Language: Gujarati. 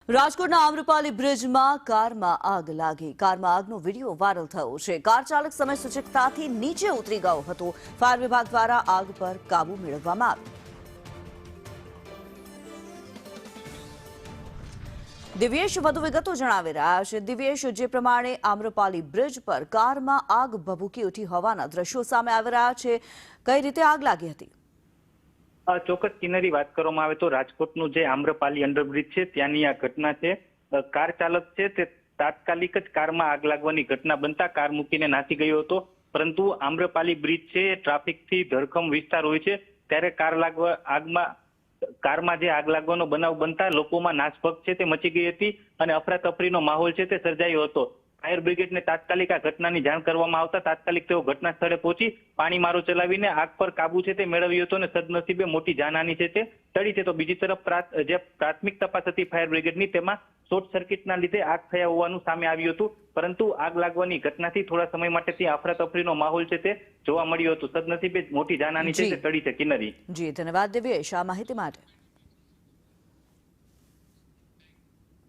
રાજકોટના આમ્રપાલી બ્રિજમાં કારમાં આગ લાગી. કારમાં આગનો વિડીયો વાયરલ થયો છે. કાર ચાલક સમય સૂચકતાથી નીચે ઉતરી ગયો હતો. ફાયર વિભાગ દ્વારા આગ પર કાબુ મેળવવામાં આવ્યો. દિવ્યેશ વધુ વિગતો જણાવી રહ્યા છે. દિવ્યેશ, જે પ્રમાણે આમ્રપાલી બ્રિજ પર કારમાં આગ ભભૂકી ઉઠી હોવાના દ્રશ્યો સામે આવી રહ્યા છે, કઈ રીતે આગ લાગી હતી? ચોક્કસ કિન્નરી, વાત કરવામાં આવે તો રાજકોટનું જે આમ્રપાલી અંડરબ્રિજ છે ત્યાંની આ ઘટના છે. કાર ચાલક છે તે તાત્કાલિક જ કારમાં આગ લાગવાની ઘટના બનતા કાર મૂકીને નાસી ગયો હતો. પરંતુ આમ્રપાલી બ્રિજ છે એ ટ્રાફિકથી ધરખમ વિસ્તાર હોય છે, ત્યારે કારમાં જે આગ લાગવાનો બનાવ બનતા લોકોમાં નાસભાગ છે તે મચી ગઈ હતી અને અફરાતફરીનો માહોલ છે તે સર્જાયો હતો. ફાયર બ્રિગેડને તાત્કાલિક આ ઘટનાની જાણ કરવામાં આવતા તાત્કાલિક તેઓ ઘટના સ્થળે પહોંચી પાણી મારો ચલાવીને આગ પર કાબુ છે તે મેળવ્યો હતો અને સદનસીબે મોટી જાનહાની છે તે ટળી છે. તો બીજી તરફ જે પ્રાથમિક તપાસ હતી ફાયર બ્રિગેડની, તેમાં શોર્ટ સર્કિટના લીધે આગ થયા હોવાનું સામે આવ્યું હતું. પરંતુ આગ લાગવાની ઘટનાથી થોડા સમય માટે ત્યાં અફરાતફરીનો માહોલ છે તે જોવા મળ્યો હતો. સદનસીબે મોટી જાનહાની છે તે ટળી છે. કિન્નરી, જી ધન્યવાદ દિવ્યેશ આ માહિતી માટે.